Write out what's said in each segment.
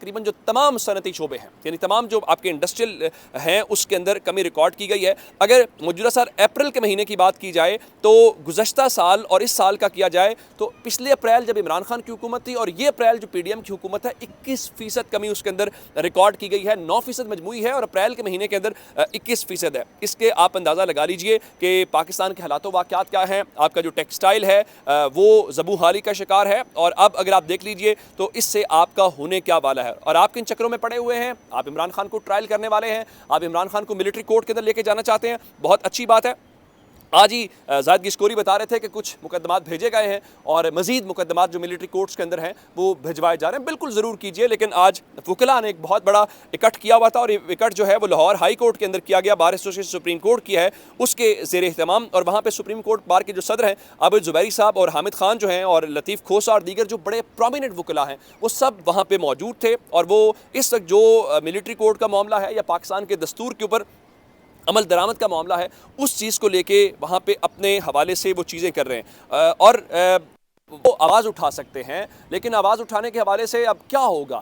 تقریباً جو تمام صنعتی شعبے ہیں یعنی تمام جو آپ کے انڈسٹریل ہیں اس کے اندر کمی ریکارڈ کی گئی ہے۔ اگر موجودہ سال اپریل کے مہینے کی بات کی جائے تو گزشتہ سال اور اس سال کا کیا جائے تو پچھلے اپریل جب عمران خان کی حکومت تھی اور یہ اپریل جو پی ڈی ایم کی حکومت ہے 21% کمی اس کے اندر ریکارڈ کی گئی ہے، 9% مجموعی ہے اور اپریل کے مہینے کے اندر 21% ہے۔ اس کے آپ اندازہ لگا لیجئے کہ پاکستان کے حالات و واقعات کیا ہیں۔ آپ کا جو ٹیکسٹائل ہے وہ زبوں حالی کا شکار ہے اور اب اگر آپ دیکھ لیجئے تو اس سے آپ کا ہونے کیا والا ہے اور آپ کن چکروں میں پڑے ہوئے ہیں۔ آپ عمران خان کو ٹرائل کرنے والے ہیں، آپ عمران خان کو ملٹری کورٹ کے اندر لے کے جانا چاہتے ہیں، بہت اچھی بات ہے۔ آج ہی زاہد گشکوری بتا رہے تھے کہ کچھ مقدمات بھیجے گئے ہیں اور مزید مقدمات جو ملٹری کورٹس کے اندر ہیں وہ بھجوائے جا رہے ہیں، بالکل ضرور کیجئے۔ لیکن آج وکلاء نے ایک بہت بڑا اکٹھ کیا ہوا تھا اور یہ اکٹھ جو ہے وہ لاہور ہائی کورٹ کے اندر کیا گیا، بار ایسوسیشن سپریم کورٹ کی ہے اس کے زیر اہتمام، اور وہاں پہ سپریم کورٹ بار کے جو صدر ہیں عابد زبیری صاحب اور حامد خان جو ہیں اور لطیف کھوسہ اور دیگر جو بڑے پرومیننٹ وکلاء ہیں وہ سب وہاں پہ موجود تھے اور وہ اس وقت جو ملٹری کورٹ کا معاملہ ہے یا پاکستان کے دستور کے اوپر عمل درآمد کا معاملہ ہے اس چیز کو لے کے وہاں پہ اپنے حوالے سے وہ چیزیں کر رہے ہیں اور وہ آواز اٹھا سکتے ہیں، لیکن آواز اٹھانے کے حوالے سے اب کیا ہوگا؟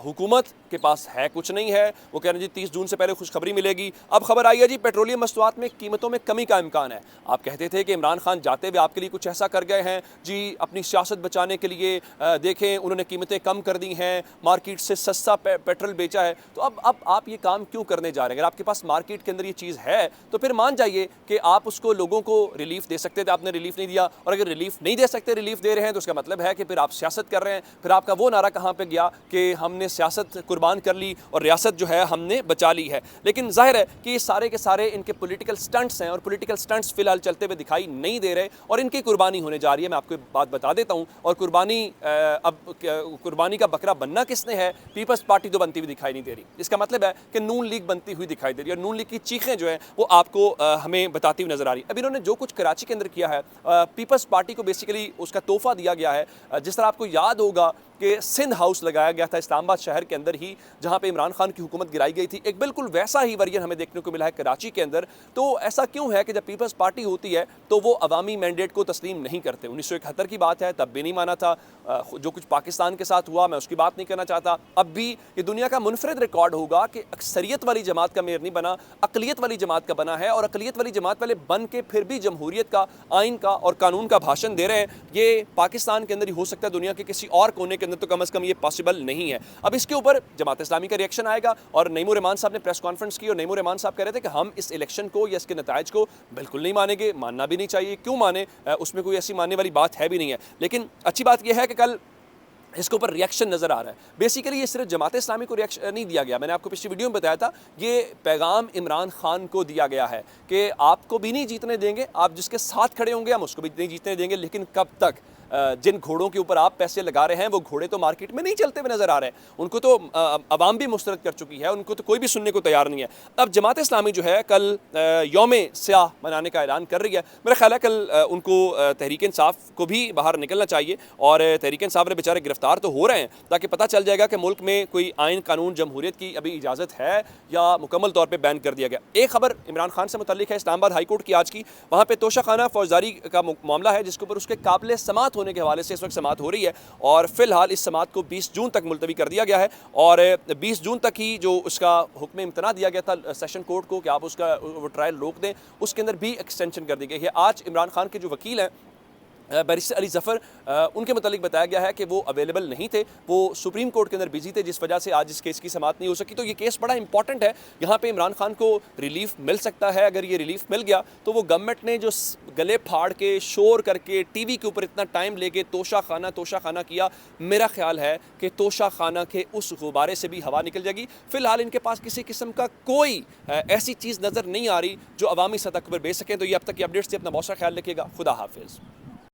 حکومت کے پاس ہے کچھ نہیں ہے، وہ کہہ رہے ہیں جی 30 جون سے پہلے خوشخبری ملے گی۔ اب خبر آئی ہے جی پیٹرولیم مصنوعات میں قیمتوں میں کمی کا امکان ہے۔ آپ کہتے تھے کہ عمران خان جاتے ہوئے آپ کے لیے کچھ ایسا کر گئے ہیں جی اپنی سیاست بچانے کے لیے، دیکھیں انہوں نے قیمتیں کم کر دی ہیں، مارکیٹ سے سستا پیٹرول بیچا ہے، تو اب آپ یہ کام کیوں کرنے جا رہے ہیں؟ اگر آپ کے پاس مارکیٹ کے اندر یہ چیز ہے تو پھر مان جائیے کہ آپ اس کو لوگوں کو ریلیف دے سکتے تھے، آپ نے ریلیف نہیں دیا، اور اگر ریلیف نہیں دے سکتے ریلیف دے رہے ہیں تو اس کا مطلب ہے کہ پھر آپ سیاست کر رہے ہیں۔ پھر آپ کا وہ نعرہ کہاں پہ گیا کہ ہم نے سیاست قربان کر لی اور ریاست جو ہے ہم نے بچا لی ہے؟ لیکن ظاہر ہے کہ یہ سارے کے سارے ان کے پولیٹیکل سٹنٹس ہیں اور پولیٹیکل سٹنٹس فی الحال چلتے ہوئے دکھائی نہیں دے رہے اور ان کی قربانی ہونے جا رہی ہے۔ میں آپ کو بات بتا دیتا ہوں، اور قربانی کا بکرا بننا کس نے ہے؟ پیپلز پارٹی تو بنتی ہوئی دکھائی نہیں دے رہی۔ اس کا مطلب ہے کہ نون لیگ بنتی ہوئی دکھائی دے رہی ہے اور نون لیگ کی چیخیں جو ہیں وہ آپ کو ہمیں بتاتی ہوئی نظر آ رہی ہے۔ اب انہوں نے جو کچھ کراچی کے اندر کیا ہے، پیپلز پارٹی کو بیسیکلی اس کا تحفہ دیا گیا ہے۔ جس طرح آپ کو یاد ہوگا کہ سندھ ہاؤس لگایا گیا تھا اسلام آباد شہر کے اندر ہی جہاں پہ عمران خان کی حکومت گرائی گئی تھی، ایک بالکل ویسا ہی ورژن ہمیں دیکھنے کو ملا ہے کراچی کے اندر۔ تو ایسا کیوں ہے کہ جب پیپلز پارٹی ہوتی ہے تو وہ عوامی مینڈیٹ کو تسلیم نہیں کرتے؟ 1971 کی بات ہے، تب بھی نہیں مانا تھا۔ جو کچھ پاکستان کے ساتھ ہوا میں اس کی بات نہیں کرنا چاہتا، اب بھی یہ دنیا کا منفرد ریکارڈ ہوگا کہ اکثریت والی جماعت کا میئر نہیں بنا، اقلیت والی جماعت کا بنا ہے، اور اقلیت والی جماعت والے بن کے پھر بھی جمہوریت کا، آئین کا اور قانون کا بھاشن دے رہے ہیں۔ یہ پاکستان کے اندر ہی ہو سکتا ہے، دنیا کے کسی اور کونے کے اندر تو کم از کم یہ پاسبل نہیں ہے۔ اب اس کے اوپر جماعت اسلامی کا ریئیکشن آئے گا، اور نعیم الرحمان صاحب نے پریس کانفرنس کی اور نعیم الرحمان صاحب کہہ رہے تھے کہ ہم اس الیکشن کو یا اس کے نتائج کو بالکل نہیں مانیں گے، ماننا بھی نہیں چاہیے، کیوں مانیں؟ اس میں کوئی ایسی ماننے والی بات ہے بھی نہیں ہے۔ لیکن اچھی بات یہ ہے کہ کل اس کے اوپر ریئیکشن نظر آ رہا ہے۔ بیسیکلی یہ صرف جماعت اسلامی کو ریئیکشن نہیں دیا گیا، میں نے آپ کو پچھلی ویڈیو میں بتایا تھا، یہ پیغام عمران خان کو دیا گیا ہے کہ آپ کو بھی نہیں جیتنے دیں گے، آپ جس کے ساتھ کھڑے ہوں گے ہم اس کو بھی نہیں جیتنے دیں گے، لیکن کب تک؟ جن گھوڑوں کے اوپر آپ پیسے لگا رہے ہیں وہ گھوڑے تو مارکیٹ میں نہیں چلتے ہوئے نظر آ رہے ہیں، ان کو تو عوام بھی مسترد کر چکی ہے، ان کو تو کوئی بھی سننے کو تیار نہیں ہے۔ اب جماعت اسلامی جو ہے کل یوم سیاہ منانے کا اعلان کر رہی ہے، میرا خیال ہے کل ان کو تحریک انصاف کو بھی باہر نکلنا چاہیے، اور تحریک انصاف نے بیچارے گرفتار تو ہو رہے ہیں تاکہ پتہ چل جائے گا کہ ملک میں کوئی آئین قانون جمہوریت کی ابھی اجازت ہے یا مکمل طور پہ بین کر دیا گیا۔ ایک خبر عمران خان سے متعلق ہے، اسلام آباد ہائی کورٹ کی آج کی، وہاں پہ توشہ خانہ فوجداری کا معاملہ ہے جس کے اوپر اس کے قابل سماعت ہونے کے حوالے سے اس وقت سماعت ہو رہی ہے، اور فی الحال اس سماعت کو 20 جون تک ملتوی کر دیا گیا ہے، اور 20 جون تک ہی جو اس کا حکم امتناع دیا گیا تھا سیشن کورٹ کو کہ آپ اس کا وہ ٹرائل روک دیں، اس کے اندر بھی ایکسٹینشن کر دی گئی ہے۔ آج عمران خان کے جو وکیل ہیں بیرسٹر علی ظفر، ان کے متعلق بتایا گیا ہے کہ وہ اویلیبل نہیں تھے، وہ سپریم کورٹ کے اندر بزی تھے، جس وجہ سے آج اس کیس کی سماعت نہیں ہو سکی۔ تو یہ کیس بڑا امپورٹنٹ ہے، یہاں پہ عمران خان کو ریلیف مل سکتا ہے۔ اگر یہ ریلیف مل گیا تو وہ گورنمنٹ نے جو گلے پھاڑ کے شور کر کے ٹی وی کے اوپر اتنا ٹائم لے کے توشہ خانہ کیا، میرا خیال ہے کہ توشہ خانہ کے اس غبارے سے بھی ہوا نکل جائے گی۔ فی الحال ان کے پاس کسی قسم کا کوئی ایسی چیز نظر نہیں آ رہی جو عوامی سطح پر بیچ سکیں۔ تو یہ اب تک کی اپڈیٹس تھی، اپنا بہت سا خیال رکھیے گا، خدا حافظ۔